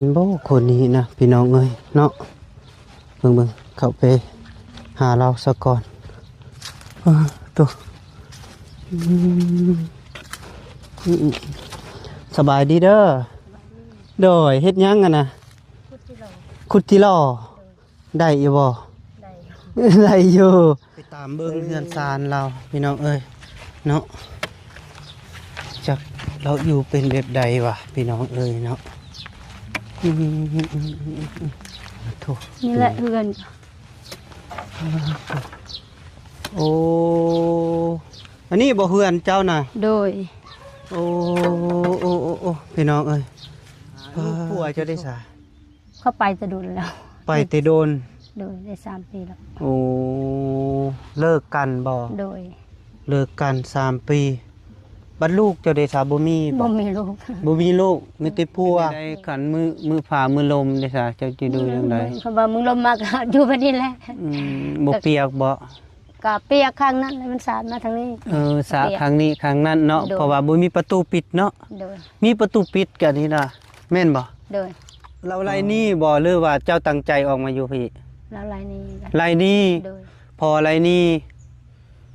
โบคนนี้นะพี่น้องเอ้ยเนาะเบิ่งเข้าไปหาเราสักก่อนตัวอืมอืมสบายดีเด้อโดยเฮ็ดหยังกันนะขุดที่ล่อได้อยู่บ่ได้อยู่ไปตามเบิ่งเฮือนซานเราพี่น้องเอ้ยเนาะจักเราอยู่เป็นแบบใดวะพี่น้องเอ้ยเนาะนี่แหละเฮือนโอ้อันนี้บ่เฮือนเจ้าน่ะโดยโอ้โอ้พี่น้องเอ้ยลูกผัวเจ้าได้สาเข้าไปจะดูแล้วไปแต่โดนโดยได้3 ปีแล้วโอ้เลิกกันบ่โดยเลิกกัน3 ปีบัดลูกเจ้าได้สาบ่มีบ่มีลูกบ่มีลูกมีแต่ผัวได้กันมือผ่ามือลมได้สาเจ้าสิดูจังได๋คำว่ามึงลมมากอยู่แบบนี้แหละบ่เปียกบ่ก็เปียกข้างนั้นมันสาดมาทางนี้สาดทางนี้ข้างนั้นเนาะเพราะว่าบ่มีประตูปิดเนาะโดยมีประตูปิดกันนี่ล่ะแม่นบ่โดยเราไล่นี่บ่หรือว่าเจ้าตั้งใจออกมาอยู่พี่แล้วไล่นี้โดยพอไล่นี่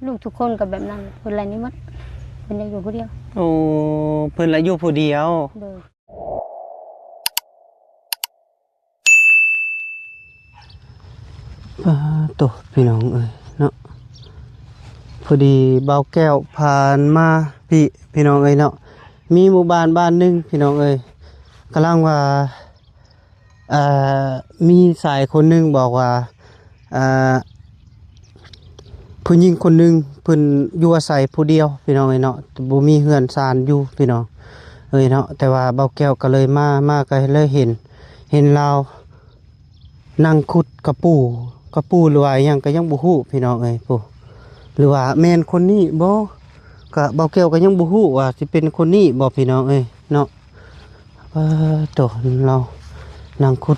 ลูกทุกคนก็แบบนั้นเพิ่นไล่นี้หมดเพิ่นยังอยู่ผู้เดียวโอ้เพิ่นละอยู่ผู้เดียวโดยตัวพี่น้องเอ้ยเนาะพอดีเบาแก้วผ่านมาพี่น้องเอ้ยเนาะมีหมู่บ้านนึงพี่น้องเอ้ยกำลังว่ามีสายคนนึงบอกว่าผู้หญิงคนนึงเพิ่นอยู่อาศัยผู้เดียวพี่น้องเอ้ยเนาะบ่มีเฮือนซานอยู่พี่น้องเอ้ยเนาะแต่ว่าเบาแก้วก็เลยมาก็เลยเห็นเรานั่งขุดกระปูหรือว่าหยังก็ยังบ่ฮู้พี่น้องเอ้ยผู้หรือว่าแม่นคนนี้บ่ก็เบาแก้วก็ยังบ่ฮู้ว่าสิเป็นคนนี้บ่พี่น้องเอ้ยเนาะโตเรานางขุ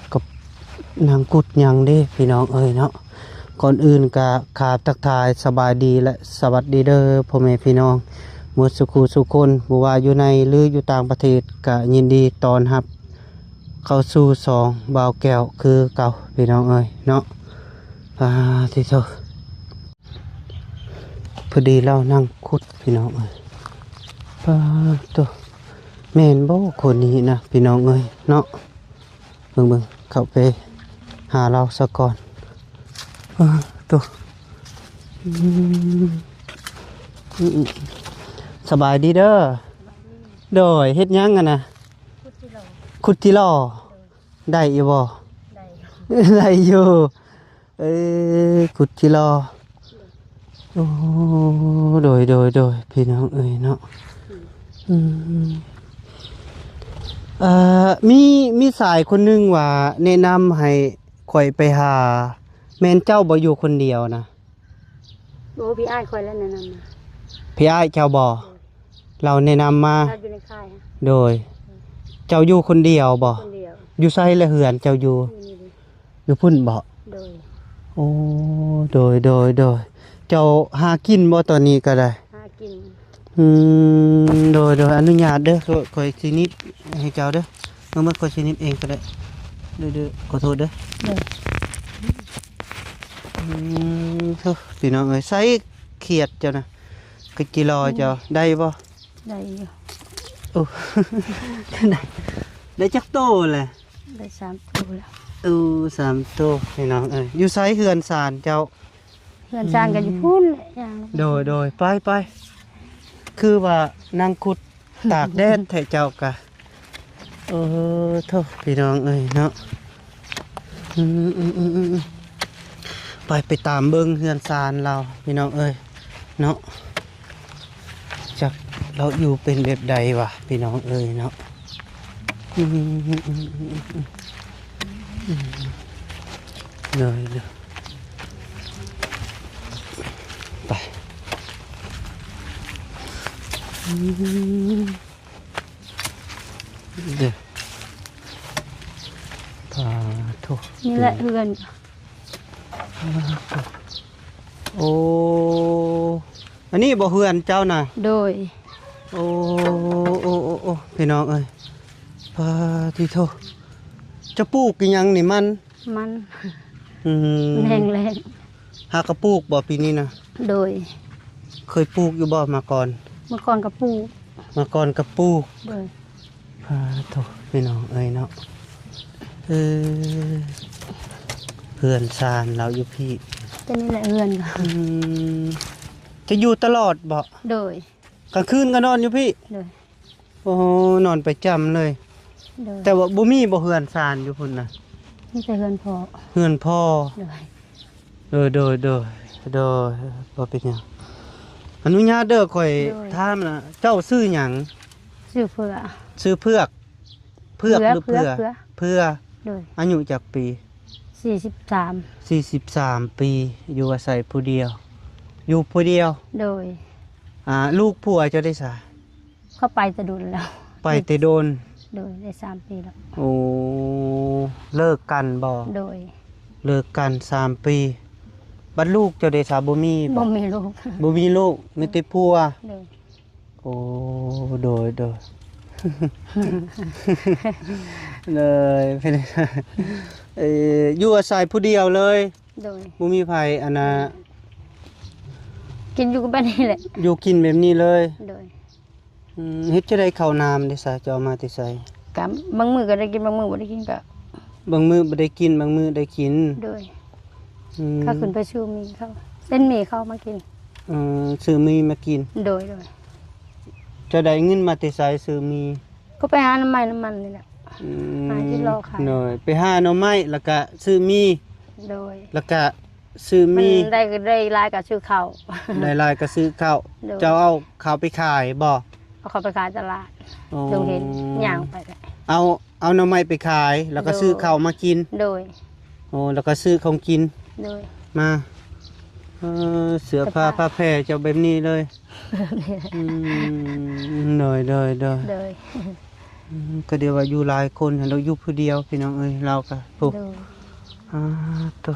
ดหยังเด้พี่น้องเอ้ยเนาะก่อนอื่นก็ขาบทักทายสบายดีและสวัสดีเด้อพ่อแม่พี่น้องหมดสุคนบ่ว่าอยู่ในหรืออยู่ต่างประเทศก็ยินดีต้อนรับเข้าสู่2บ่าวแก้วคือเก่าพี่น้องเอ้ยเนาะที่โตพอดีเรานั่งขุดพี่น้องเอ้ยตัวแม่นบ่คนนี้นะพี่น้องเอ้ยเนาะเบิ่งเข้าไปหาเราสักก่อนตัวสบายดีเด้อโดยเฮ็ดหยังกันนะขุดที่ล่อได้อยู่บ่ได้อยู่ขุดที่ล่อโอ้โดยพี่น้องเอ้ยเนาะมีสายคนนึงว่าแนะนำให้ข่อยไปหาแม่นเจ้าบ่อยู่คนเดียวนะโอ้พี่อ้ายคอยแล้วแนะนำมาพี่อ้ายเจ้าบ่เราแนะนำมาอยู่ในค่ายโดยเจ้าอยู่คนเดียวบ่อยู่ไสละเหือนเจ้าอยู่พุ่นบ่โดยโอ้โดยเจ้าหากินบ่ตอนนี้ก็ได้หากินโดยอนุญาตเด้อข่อยสินิดให้เจ้าเด้อเมื่อข่อยสินิดเองก็ได้เด้อขอโทษเด้อพี่น้องเอ้ยใส่เขียดเจ้านะกะกิโลเจ้าได้บ่ได้อยู่โอ้ได้จักโตเลยได้3 ตัวแล้ว3 ตัวพี่น้องเอ้ยอยู่ไสเฮือนซานเจ้าเฮือนซานก็อยู่พุ่นอย่างโดยไปคือว่านั่งขุดตากแดดแท้เจ้ากะโทษพี่น้องเอ้ยเนาะไปตามเบิ่งเฮือนซานเราพี่น้องเอ้ยเนาะจักเราอยู่เป็นแบบใดวะพี่น้องเอ้ยเนาะเลยไปเด้อโทษนี่แหละเฮือนโอ้อันนี้บ่เฮือนเจ้าน่ะโดยโอ้พี่น้องเอ้ยที่โท จะปลูกอีหยังนี่มัน มัน อืม แห้งแรง หากระปลูกบ่ปีนี้นะ โดย เคยปลูกอยู่บ่มาก่อน เมื่อก่อนกับปู มาก่อนกระปลูก โดย โถพี่น้องเอ้ยเนาะเออเพื่อนซานเราอยู่พี่ แต่นี่แหละเฮือนก็ จะอยู่ตลอดบ่ โดย กลางคืนก็นอนอยู่พี่ โดย โอ้นอนประจำเลย โดย แต่ว่าบ่มีบ่เฮือนซานอยู่พุ่นน่ะ นี่แต่เฮือนพอ เฮือนพ่อ โดย โดยบ่เป็นหยังอนุญาตเด้อข่อย โดย ถามนะเจ้าซื้อหยัง ชื่อเพื่อ ซื้อเพือกหรือเพื่อ เพื่อ เพื่อ โดย อายุจักปี 43 43 ปีอยู่อาศัยผู้เดียว อยู่ผู้เดียว โดย ลูกผัวเจะได้สา เข้าไปจะดุลแล้ว ไปแต่โดน โดยได้3 ปีแล้ว โอ้เลิกกันบ่ โดย เลิกกัน3 ปีบัดลูกเจ้าได้สาบ่มี บ่มีลูก บ่มีลูกมีแต่ผัว โดย โอ้โดย เลยเป็นไงอยู่อาศัยผู้เดียวเลย โดย บ่มีไผอันน่ะ กินอยู่กับบ้านนี่แหละ อยู่กินแบบนี้เลย โดย เฮ็ดจะได้ข้าวน้ำได้ซะจะเอามาแต่ไส กับบางมื้อก็ได้กินบางมื้อบ่ได้กินก็ บางมื้อบ่ได้กินบางมื้อได้กิน โดย อืม ถ้าขึ้นไปชูมีเขาเส้นหมี่เขามากิน ซื้อมีมากิน โดย จะได้เงินมาแต่ไสซื้อมี ก็ไปหาน้ำมันนี่แหละ หาที่รอขาย หน่อยไปหาหน่อไม้แล้วก็ซื้อมี โดย แล้วก็ซื้อ มัน มี ได้รายกับชื่อเขา ได้หลายก็ซื้อข้าว โดย เจ้าเอาข้าวไปขายบ่ เอาเขาไปขายตลาด อ๋อ ลงเห็นย่างไปเลย เอาหน่อไม้ไปขาย แล้วก็ โดย ซื้อข้าวมากิน โดย โอ้แล้วก็ซื้อของกิน โดย มาเสื้อผ้า เสื้อผ้า ผ้าแพร่เจ้าแบบนี้เลยหน่อย โดย ก็เดี๋ยวว่าอยู่หลายคนเราอยู่ผู้เดียวพี่น้องเอ้ยเราก็ปุ๊บ โดย ตัว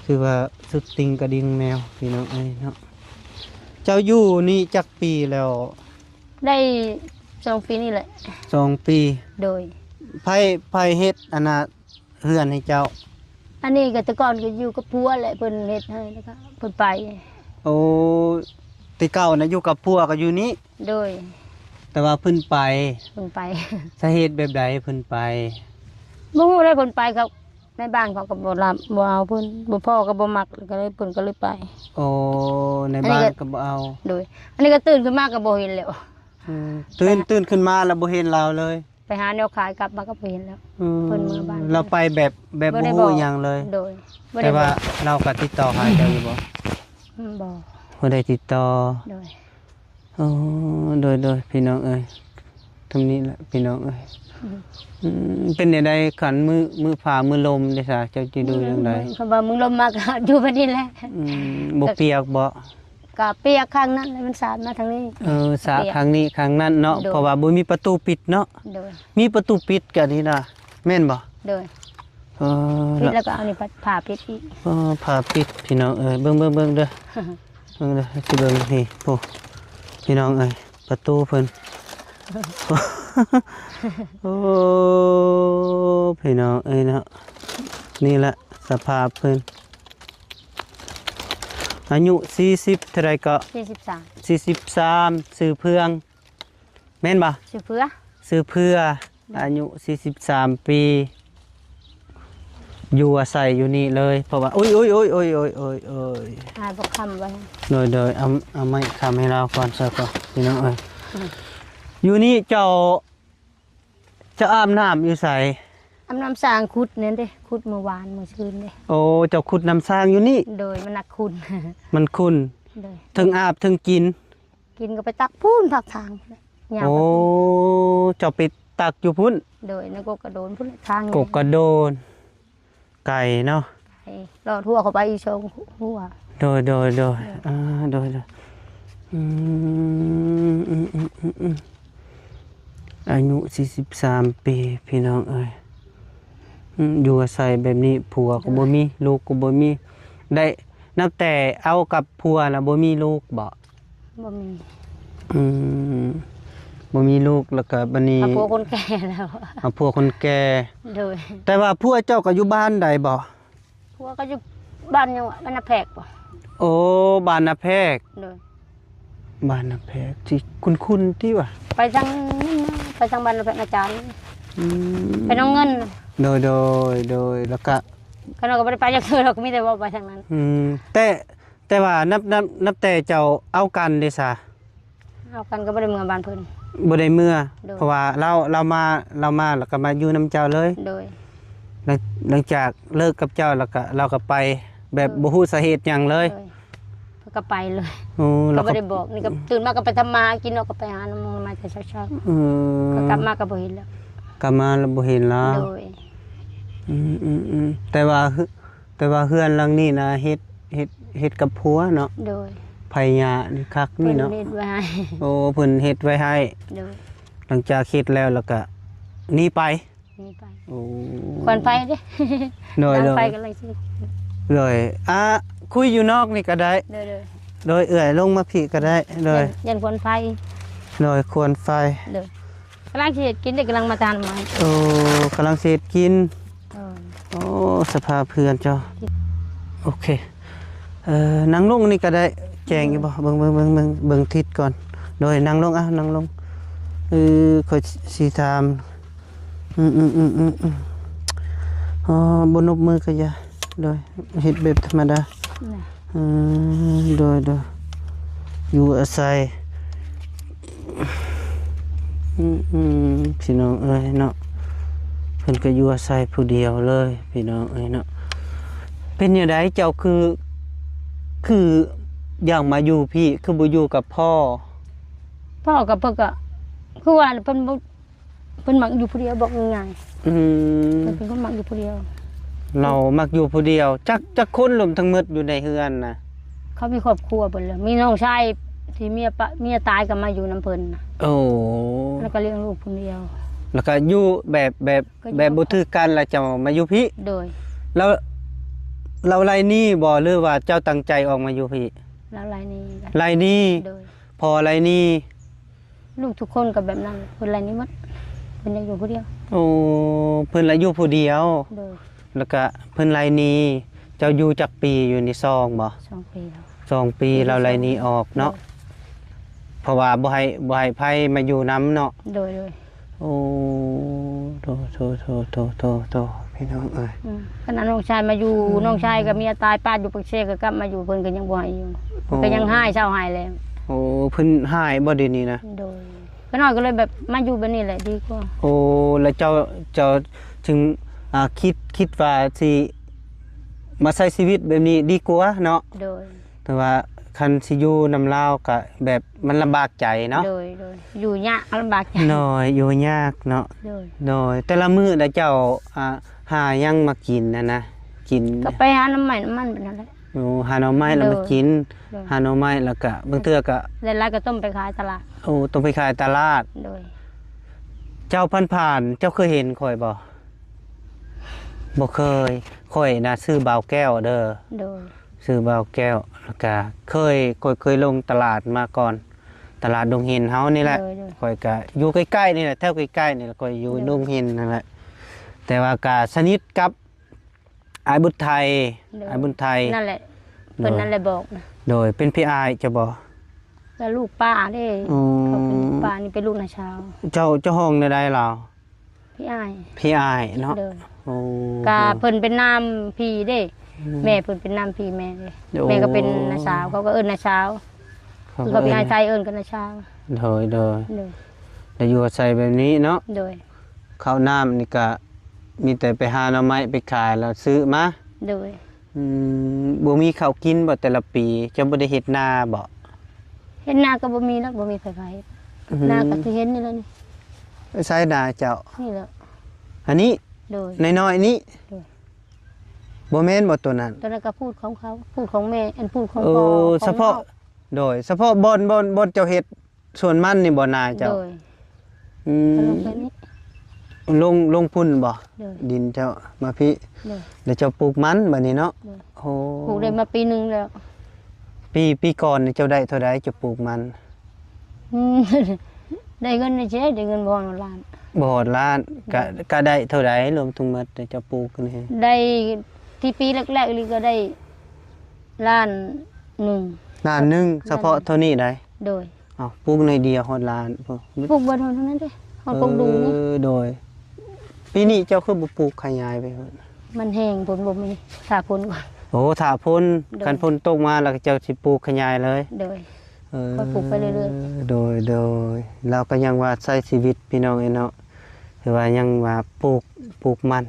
คือว่าสุดติงกระดิ่งแมวพี่น้องเอ้ยเนาะเจ้าอยู่นี่จักปีแล้ว ได้2 ปีนี่แหละ 2 ปี โดย ไผเฮ็ดอันน่ะเฮือนให้เจ้า อันนี้ก็แต่ก่อนก็อยู่กับผัวแหละเพิ่นเฮ็ดให้แล้วก็เพิ่นไป โอ้ที่เก่านะอยู่กับผัวก็อยู่นี้ โดย แต่ว่าเพิ่นไป เพิ่นไป สาเหตุแบบใดเพิ่นไป บ่ฮู้ได้เพิ่นไปครับในบ้านเขาก็บ่รับบ่เอาเพิ่นบ่พ่อก็บ่มักก็เลยเพิ่นก็เลยไป โอ้ในบ้าน อันนี้ก็ ก็บ่เอา โดย อันนี้ก็ตื่นขึ้นมาก็บ่เห็นแล้ว ตื่นขึ้นมาแล้วบ่เห็นเราเลย ไปหาแนวขายกลับมาก็บ่เห็นแล้ว อืม เพิ่นมาบ้าน เราไปแบบบ่ ได้ ฮู้หยังเลย โดยบ่ แต่ ได้บ ว่า อก เราก็ติดต่อหาเจ้าอยู่บ่ บ่ บ่ได้ติดต่อ โดย โอ้โดยพี่น้องเอ้ยทำนี้แหละพี่น้องเอ้ยเป็นจังไดขันมือผ่ามือลมได้ซะเจ้าสิดูจังได เขาว่ามึงลมมาก็อยู่บัดนี้แหละ บ่เปียกบ่ ก็เปียกข้างนั้นเลยมันสาดมาทางนี้ สาครั้งนี้ครั้งนั้นเนาะ โดย เพราะว่าบ่มีประตูปิดเนาะ โดย มีประตูปิดก็นี่นะแม่นบ่ โดย เออ ปิดแล้วก็เอานี่ผ่าปิดอีก ผ้าปิดพี่น้องเอ้ยเบิ่งเด้อเบิ่งเด้อสิเบิ่งนี่โอ้พี่น้องเอ้ยประตูเพิ่น โอ้พี่น้องเอ้ยเนาะนี่แหละสภาพเพิ่นอายุ40เท่าไรก็ 43 43ซื้อเพื่องแม่นบ่ ชื่อเพื่อ ซื้อเพื่ออายุ43 ปีอยู่อาศัยอยู่นี่เลยเพราะว่าโอ้ยบ่คำไว้ โดยเอาไม้คำให้เราก่อนซะก่อนพี่น้องเอ้ยอยู่นี่เจ้าอาบน้ำอยู่ใส่ อำน้ำสร้างขุดนั่นเด้ขุดเมื่อวานเมื่อคืนเด้ โอ้เจ้าขุดน้ำสร้างอยู่นี่ โดยมันหนักคุณ มันคุณ โดย ถึงอาบถึงกิน กินก็ไปตักพูนผักทางยาว โอ้ ไป เจ้าไปตักอยู่พุ่น โดยนกกระโดนพุ่นทาง กบกระโดน ไก่เนาะ ไปรอทั่วเขาไปอีชงหัว โดยโดยอืมอายุ43 ปีพี่น้องเอ้ยอยู่อาศัยแบบนี้ผัวก็บ่มีลูกก็บ่มีได้นับแต่เอากับผัวน่ะบ่มีลูกบ่ บ่มี อืม บ่มีลูกแล้วก็บัดนี้ เอาผัวคนแก่แล้ว เอาผัวคนแก่ โดย แต่ว่าผัวเจ้าก็อยู่บ้านใดบ่ ผัวก็อยู่บ้านยังวะบ้านนาแพรกบ่ โอ้บ้านนาแพรก โดย บ้านนาแพรกที่คุ้นๆที่ว่า ไปทางนั่นนะไปทางบ้านนาแพรกอาจารย์ อืม ไปน้องเงิน โดยแล้วก็ ก็เราก็บ่ได้ไปจักเทื่อเราก็มีแต่ว่าไปทางนั้น แต่ว่านับแต่เจ้าเอากันเด้ซะ เอากันก็บ่ได้เมืองบ้านเพิ่น บ่ได้เมื่อ โดย เพราะว่าเรามาแล้วก็มาอยู่นํเจ้าเลย โดย หลังจากเลิกกับเจ้าแล้วก็เราก็ไปแบบบ่ฮู้สาเหตุหยังเลย โดยเพิ่นก็ไปเลย โอ้ ก็ เรา บ่ได้บอกนี่ก็ตื่นมาก็ไปทำมากินเนาะก็ไปหาน้ำมงมาแต่เช้า เอ ๆก็ อก ลับมาก็บ่เห็นแล้ว กลับมาแล้วบ่เห็นแล้ว โดย แต่ว่าเฮือนหลังนี้นะเฮ็ดกับผัวเนาะ โดย ไผยานี่คัก เพิ่ นี่ น เนาะ เฮ็ดไว้ให้ โอ้เพิ่นเฮ็ดไว้ให้ โดย หลังจากเฮ็ดแล้วก็หนี่ไป นี่ไป โอ้ ควันไฟเด้ โดย น้ำไฟกันเลยสิ เลยคุยอยู่นอกนี่ก็ได้ โดย โดยเอื้อยลงมาพี่ก็ได้เลย ยันควันไฟ โดยควรไฟ โดยกำลังสิเฮ็ดกินเด็กกำลังมาทานมา โอ้กำลังเสร็จกิน เออ โอ้สภาพเพื่อนเจ้าโอเคนั่งลงนี่ก็ได้แจงอยู่บ่เบิ่งทิศก่อนโดยนั่งลงนั่งลงค่อยสิถามอ๋อบนบมือก็อย่าโดยเฮ็ดแบบธรรมดา น่ะ โดยอยู่อาศัยพี่น้องเอ้ยเนาะเพิ่นก็อยู่อาศัยผู้เดียวเลยพี่น้องเอ้ยเนาะเป็นจังไดเจ้าคืออยากมาอยู่พี่คือบ่อยู่กับพ่อ พ่อกับเพิ่นก็คือว่าเพิ่นบ่เพิ่นมักอยู่ผู้เดียวบอกง่ายๆเพิ่นเป็นคนมักอยู่ผู้เดียว เรามักอยู่ผู้เดียวจักคนรวมทั้งหมดอยู่ในเฮือนน่ะ เขามีครอบครัวเพิ่นแล้วมีน้องชายที่เมียตายก็มาอยู่นํเพิ่นน่ะ โอ้ แล้วก็เลี้ยงลูกคนเดียว แล้วก็อยู่แบบ ก็อยู่ แบบบ่ถือกันแล้วจะมาอยู่พี่ โดย แล้วเราไรนี่บ่หรือว่าเจ้าตั้งใจออกมาอยู่พี่ แล้วรายนี้กัน ไรนี่ โดย พอไรนี่ ลูกทุกคนก็แบบนั้นเพิ่นรายนี้หมดเพิ่นอยากอยู่ผู้เดียว โอ้เพิ่นละอยู่ผู้เดียว โดย แล้วก็เพิ่นไรนี่เจ้าอยู่จักปีอยู่ในซองบ่ 2 ปีแล้ว 2 ปีเราไรนี่ออกเนาะเพราะว่าบ่ให้ไผมาอยู่นํเนาะ โดย โอ้โตพี่น้องเอ้ย ขณะน้องชายมาอยู่น้องชายกับเมียตายป้าอยู่ปักเสก็กลับมาอยู่เพิ่นก็ยังบ่ให้อยู่เพิ่นก็ยังให้เช้าให้แล้ว โอ้เพิ่นหายบ่เดี๋ยวนี้นะ โดยก็น้อยก็เลยแบบมาอยู่แบบนี้แหละดีกว่า โอ้แล้วเจ้าถึงคิดว่าสิมาใช้ชีวิตแบบนี้ดีกว่าเนาะ โดย แต่ว่าคันสิอยู่นำลาวก็แบบมันลำบากใจเนาะ โดยอยู่ยากลำบากใจ น้อยอยู่ยากเนาะ โดย น้อยแต่ละมื้อน่ะเจ้าหาหยังมากินนะกิน ก็ไปหาน้ำใหม่น้ำมันแบบนั้นแหละ โอ้หาหน่อไม้แล้วมากิน โดย หาหน่อไม้แล้วก็บางเทื่อก็ หลายๆก็ต้มไปขายตลาด โอ้ต้องไปขายตลาด โดย เจ้าผ่านเจ้าเคยเห็นข่อยบ่เคยข่อยน่ะซื้อบ่าวแก้วเด้อ โดย ซื้อบ่าวแก้วแล้วก็เคยลงตลาดมาก่อน ตลาดดงหินเฮานี่แหละ โดย ข่อยก็อยู่ใกล้ๆนี่แหละแถวใกล้ๆนี่แหละข่อยอยู่ดงหินนั่นแหละแต่ว่าก็สนิทกับอายบุญไทยอายบุญไทย นั่นแหละเพิ่นนั่นแหละบอกนะ โดยเป็นพี่อายจะบ่ แล้วลูกป้าเด้ อ๋อ เขาเป็นลูกป้านี่เป็นลูกนาชาว เจ้าห้องได้ล่ะ พี่อ้าย พี่อายเนาะ เด้อ โอ้ กาเพิ่นเป็นนามพี่เด้ แม่เพิ่นเป็นนามพี่แม่เด้ โอ้ แม่ก็เป็นนาสาวเขาก็เอิ้นนาสาว คือเขาเป็นนายชายเอิ้นกันนาชาว โดย โดย แต่อยู่อาศัยแบบนี้เนาะ โดย ข้าวน้ำนี่ก็มีแต่ไปหาหน่อไม้ไปขายแล้วซื้อมา โดย บ่มีข้าวกินบ่แต่ละปีจะบ่ได้เฮ็ดนาบ่ เห็นหน้าก็บ่มีนักบ่มีไผไผหน้าก็ที่เห็นนี่แหละนี่ ใช้นาเจ้า นี่แหละ อันนี้ โดย น้อยๆนี้ โดย บ่แม่นบ่ตัวนั้น ตอนนั้นก็พูดของเขาพูดของแม่อันพูดของ โอ้ พ่อ เฉพาะโดยเฉพาะบ่อนเจ้าเฮ็ดส่วนมันนี่บ่นาเจ้า โดย อื แล้วล ม งไปนี่ ลงพุ่นบ่ โดย ดินเจ้ามาพี่ โดย แล้วเจ้าปลูกมันบัดนี้เนาะ โดย โอ้ ปลูกได้มาปีหนึงแล้ว ปีก่อนนี่เจ้าได้เท่าใดจะปลูกมัน อืม ได้เงินได้เจ๊ได้เงินบ่ฮอดล้าน บ่ฮอดล้านก็ได้เท่าใดรวมทั้งหมดแต่เจ้าปลูกนี่ ได้ที่ปีแรกๆนี่ก็ได้ล้านหนึ่ง ล้านหนึงเฉพาะเท่านี้ได้ โดย อ้าวปลูกในเดียวฮอดล้านพอ ปลูกบ่เท่านั้นเด้ฮอดปลูกดูนี่ โดยปีนี้เจ้าคือบ่ปลูกขยายไปเพิ่น มันแห้งผลบ่มีถ้าผลก่อน โอ้ถ้าพ้น โดย กันพ้นตกมาแล้วก็เจ้าสิปลูกขยายเลย โดย ก็ปลูกไปเรื่อย โดยเราก็ยังว่าใช้ชีวิตพี่น้องเนาะคือว่ายังว่าปลูกมัน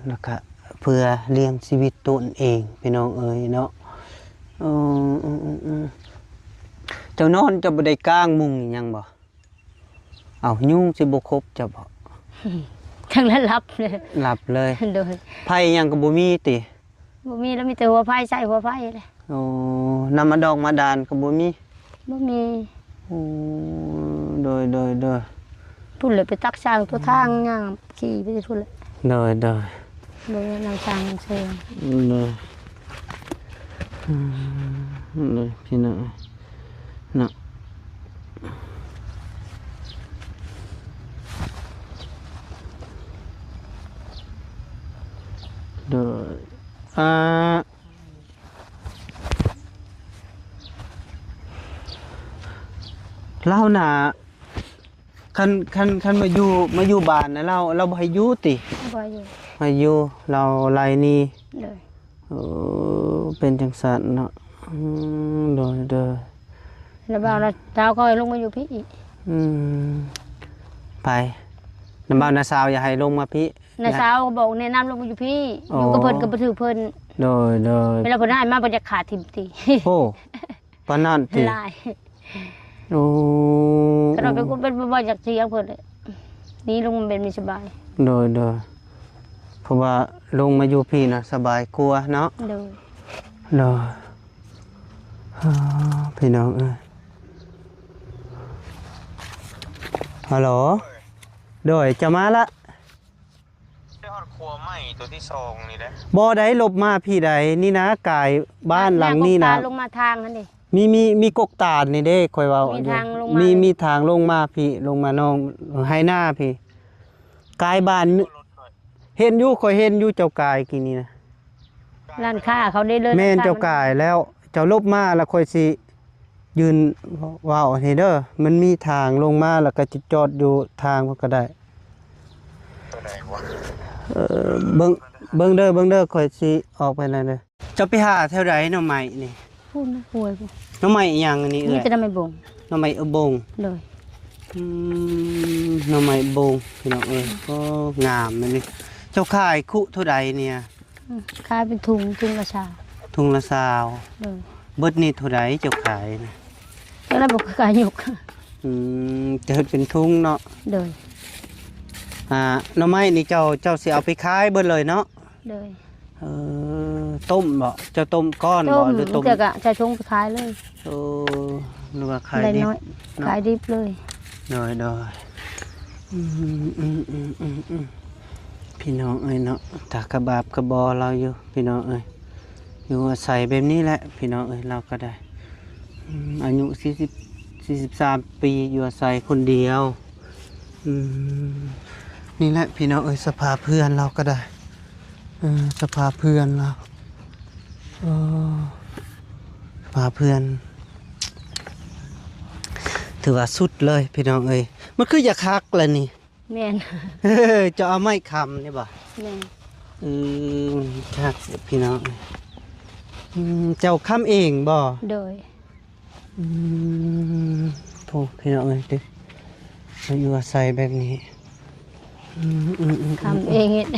แล้วก็เพื่อเลี้ยงชีวิตตนเองพี่น้องเอ๋ยเนาะเจ้านอนจะบ่ได้กางมุงอิหยังบ่เอายุงสิบ่ครบจะบ่ ทั้งนั้นรับเลย หลับเลย โดย ไผหยังก็บ่มีติ บ่มีแล้วมีแต่หัวไฟใส่หัวไฟเลย โอ้น้ำมาดอกมาดานก็บ่มี บ่มี โอ้โดย พุ่นเลยไปตักช้างตัวทางย่างขี่ไปที่พุ่นเลย โดย โดยนางช้างเชิง เลยเลยพี่น้องเนาะโดยเล่าหนาคันมาอยู่บ้านนะเราบ่ให้อยู่ติ บ่อยู่ มาอยู่เราไล่นี่ เลย เป็นจังสันเนาะโดย แล้วบ่าวเราเจ้าก็ให้ลงมาอยู่พี่อีก ไปน้ำบ้านนาสาวอย่าให้ลงมาพี่ น้าสาวก็บอกแนะนำลงมาอยู่พี่อยู่กับเพิ่นก็บ่ถือเพิ่น โดย เวลาเพิ่นให้มาเพิ่นจะขาดทิ่มติ โอ้ปานนั้นติ หลาย โอ้ ก็เราเป็นคนเป็นบ่อยากเสียงเพิ่นเลยนี่ลงมาเป็นมีสบาย โดยเพราะว่าลงมาอยู่พี่น่ะสบายกลัวเนาะ โดย โดยพี่น้องฮัลโหลโดยจะมาละ ได้ฮอดครัวใหม่ตัวที่2นี่แหละ บ่ได้ลบมาพี่ใดนี่นะกายบ้านหลังนี้นะ ลงมาทางนั่นดิ มีกกตาลนี่เด้ค่อยเว้า มีทางลงมา มีทางลงมาพี่ลงมาน้องให้หน้าพี่กายบ้าน รถก่อน เห็นอยู่ค่อยเห็นอยู่เจ้ากายกินนี่นะ ร้านค้าเขาได้เลย แม่นเจ้ากายแล้วเจ้าลบมาแล้วค่อยสิยืนเว้าให้เด้อมันมีทางลงมาแล้วก็จะจอดอยู่ทางมันก็ได้ ตัวไหนวะ เบิ่งเด้อค่อยสิออกไปนั่นเด้อเจ้าไปหาแถวใดหน่อไม้นี่ พูดนะป่วย หน่อไม้อีหยังอันนี้ นี่ เอ้ย จะทำไมบ่ง หน่อไม้บง เลย หน่อไม้บงพี่น้องเอ้ยก็งามมันนี่เจ้าขายคุเท่าใดเนี่ย ขายเป็นถุงละชา ถุงละซาว เลย เบิดนี่เท่าใดเจ้าขายนะ แล้วเราบอกขายหยก จะเฮ็ดเป็นทุงเนาะ เลย หน่อไม้นี่เจ้าสิเอาไปขายเบิดเลยเนาะ เลย ต้มบ่เจ้าต้มก้อน ต้ บ่ ม หรือต้ม เจอกะจะชงไปขายเลย หรือว่าขาย ได้ ดิบ น้อยขายดิบเลย โดยพี่น้องเอ้ยเนาะตากระบาบกระบอเราอยู่พี่น้องเอ้ยอยู่อาศัยแบบนี้แหละพี่น้องเอ้ยเราก็ได้อายุ43 ปีอยู่อาศัยคนเดียวนี่แหละพี่น้องเอ้ยสภาพเพื่อนเราก็ได้สภาพเพื่อนเราสภาพเพื่อนถือว่าสุดเลยพี่น้องเอ้ยมันคืออยากคักเลยนี่ แม่น จะเอาไม้คำนี่บ่ แม่น คักพี่น้องเจ้าคำเองบ่ โดย โอ้พี่น้องเอ้ยดิมาอยู่อาศัยแบบนี้ทำเองเฮ็ด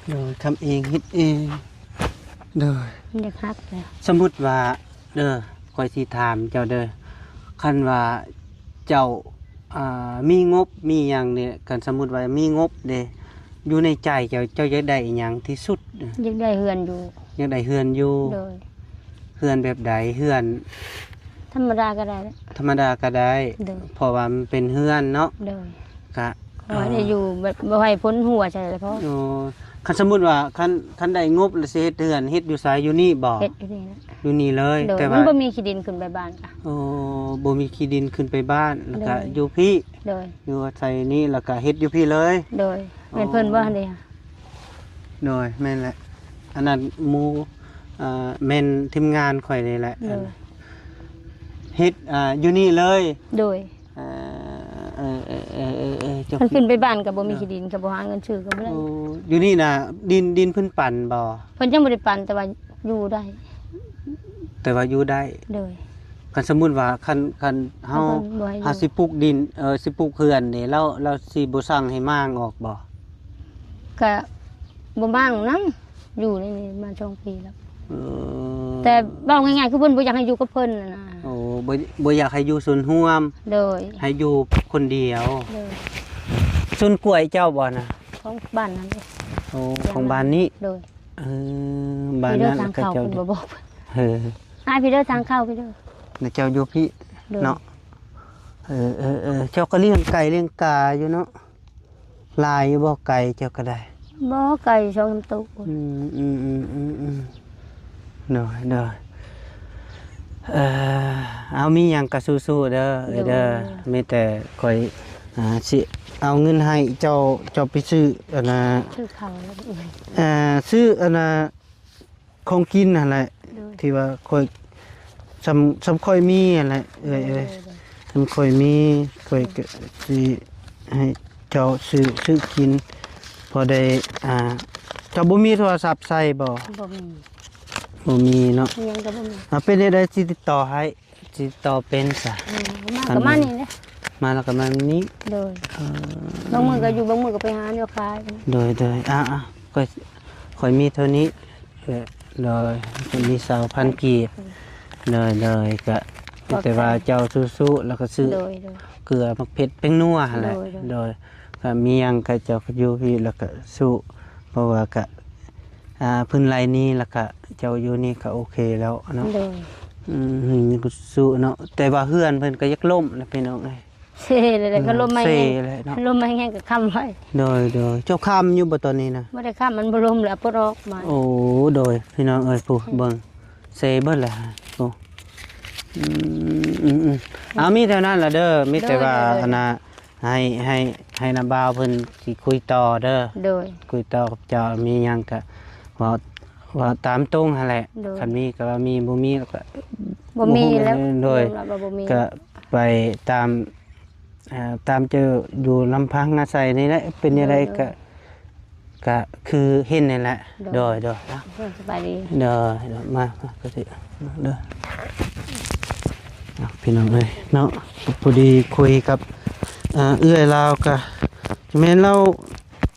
โดยคำเองเฮ็ดเองโดย มันจะคักเลย สมมุติว่าเด้อคอยสิถามเจ้าเด้อคันว่าเจ้ามีงบมีหยังเนี่ยกันสมมุติว่ามีงบเด้อยู่ในใจเจ้าอยากได้อิหยังที่สุด ยังได้เฮือนอยู่ อยากได้เฮือนอยู่ โดย เฮือนแบบใดเฮือน ธรรมดาก็ได้แล้ว ธรรมดาก็ได้ โดย เพราะว่ามันเป็นเฮือนเนาะ โดย กะ ขอให้ได้อยู่แบบบ่ให้พ้นหัวใจเลยเพราะ โอ้ คันสมมุติว่าคันได้งบแล้วสิเฮ็ดเฮือนเฮ็ดอยู่ไสอยู่นี่บ่ เฮ็ดอยู่นี่นะ อยู่นี่เลย โดย แต่ มั ว่าน บ่มีขี้ดินขึ้นไปบ้านค่ะ โอ้บ่มีขี้ดินขึ้นไปบ้านแล้วก็ โดย อยู่พี่ โดย อยู่อาศัยนี่แล้วก็เฮ็ดอยู่พี่เลย โดยแม่นเพิ่นว่าเด้ค่ะ โดยแม่นแหละอันนั้นหมู่แม่นทีมงานข่อยนี่แหละ โดย เฮ็ดอยู่นี่เลย โดย เจ้า เพิ่นขึ้นไปบ้านก็บ่มีขี้ดินก็บ่หาเงินซื้อก็บ่ได้ โอ้อยู่นี่น่ะดินเพิ่นปั่นบ่ เพิ่นยังบ่ได้ปันแต่ว่าอยู่ได้ แต่ว่าอยู่ได้ โดย คันสมมุติว่าคันเฮา เพิ่นบ่ให้อยู่ หาสิปลูกดินสิปลูกเขื่อนนี่เราสิบ่สั่งให้มางออกบ่ ก็บ่มั่งนํอยู่ในนี่มา2ปีแล้ว เออ แต่เว้าง่ายๆคือเพิ่นบ่อยากให้อยู่กับเพิ่นน่ะนะ โอ้บ่อยากให้อยู่ส่วนร่วม โดย ให้อยู่คนเดียว โดย ส่วนกล้วยเจ้าบ่น่ะ ของบ้านนั้นเด้ โอ้ของบ้านนี้ โดย เออบ้าน พี่เด้อ นั้น ทาง ก็ เข้า เจ้า เพิ่นบ่บอก เออ พี่เด้อทางเข้าพี่เด้อ แล้วเจ้าอยู่พี่ โดย เนาะเจ้าก็เลี้ยงไก่เลี้ยงกาอยู่เนาะลายอยู่บ่ไก่เจ้าก็ได้ บ่ไก่2 3ตัว เด้อเอามีหยังก็สู้ๆเด้อเด้อมีแต่ข่อยสิเอาเงินให้เจ้าไปซื้ออันน่ะ ชื่อเขาแล้วอื่น ซื้ออันน่ะของกินนั่นแหละ โดย ที่ว่าข่อยสำค่อยมีนั่นแหละเอ้ยสำค่อยมีข่อยก็สิให้เจ้าซื้อกินพอได้เจ้าบ่มีโทรศัพท์ใช้บ่ บ่มี บ่มีเนาะ อิหยังก็บ่มี เป็นได้สิติดต่อให้ติดต่อเป็นซะ มาก็มานี่แหละ มาแล้วก็มานี้ โดยบางมื้อก็อยู่บางมื้อก็ไปหาแนวขาย โดยก็ข่อยมีเท่านี้โดยมี2,000กีบเลยก็แต่ว่าเจ้าสู้ๆแล้วก็ซื้อ โดย เกลือมักเผ็ดแป้งนัวหั่นแหละ โดย ก็มีหยังก็เจ้าก็อยู่พี่แล้วก็สู้เพราะว่าก็พื้นไรนี้แล้วก็เจ้าอยู่นี่ก็โอเคแล้วเนาะ โดย ก็สู้เนาะแต่ว่าเฮือนเพิ่นก็ยักล่มนะพี่น้องเอ้ย เซ่เลยก็ลมมา เซ่ แห้ง เลยเนาะ ลมมาแห้งก็ค้ำไว้ โดยเจ้าค้ำอยู่บ่ตอนนี้นะ บ่ได้ค้ำมันบ่ลมแล้วปลดออกมา โอ้โดยพี่น้องเอ้ยผู้เบิ่งเซ่เบิดล่ะโอ้เอามีเท่านั้นล่ะเด้อมีแต่ว่าอันน่ะให้นาบ่าวเพิ่นสิคุยต่อเด้อ โดย คุยต่อกับเจ้ามีหยังก็ว่าตามตรงหั่นแหละ โดย คันมีก็ว่ามีบ่มีแล้วก็ บ่มีแล้ว โดย บ่มี ก็ไปตามเจออยู่ลำพังอาศัยนี่แหละเป็นยังไงก็คือเห็นนี่แหละโดยเนาะ สบายดี เด้อมาก็สิเด้อพี่น้องเอ้ยเนาะพอดีคุยกับเอื้อยลาวก็แม่นเรา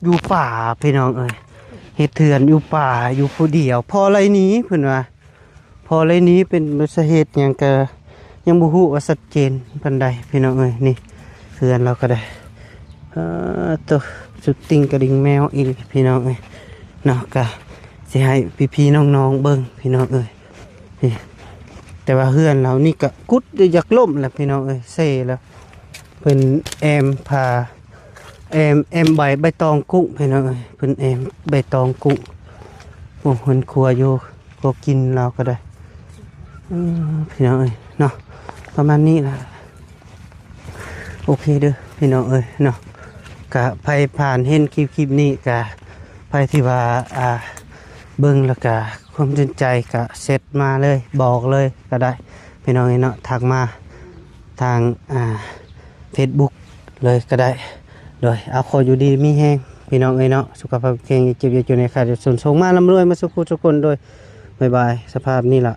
อยู่ป่าพี่น้องเอ้ยเฮ็ดเถื่อนอยู่ป่าอยู่ผู้เดียวพออะไรนี้เพิ่นว่าพออะไรนี้เป็นสาเหตุหยังก็ยังบ่ฮู้ว่าชัดเจนปานใดพี่น้องเอ้ยนี่เถื่อนเราก็ได้ตัวสุดติ่งกระดิ่งแมวอีกพี่น้องเอ้ยเนาะก็สิให้พี่ๆน้องๆเบิ่งพี่น้องเอ้ยนี่แต่ว่าเฮือนเรานี่ก็กุดอยากล่มแล้วพี่น้องเอ้ยเซ่แล้วเพิ่นแอมพาแอมใบตองกุ้งพี่น้องเอ้ยเพิ่นแอมใบตองกุ้งโอ้เพิ่นครัวอยู่ก็กินเราก็ได้พี่น้องเอ้ยเนาะประมาณนี้ล่ะโอเคเด้อพี่น้องเอ้ยเนาะกะไปผ่านเห็นคลิปนี้กะไปที่ว่าเบิ่งแล้วกะความสนใจกะเสร็จมาเลยบอกเลยก็ได้พี่น้องเอ้ยเนาะทักมาทางFacebook เลยก็ได้โดยเอาขออยู่ดีมีแห้งพี่น้องเอ้ยเนาะสุขภาพแข็งเจ็บอย่าจนในขาดส่วนส่งมาลำรวยมาสุขทุกคนโดยบ๊ายบายสภาพนี่ล่ะ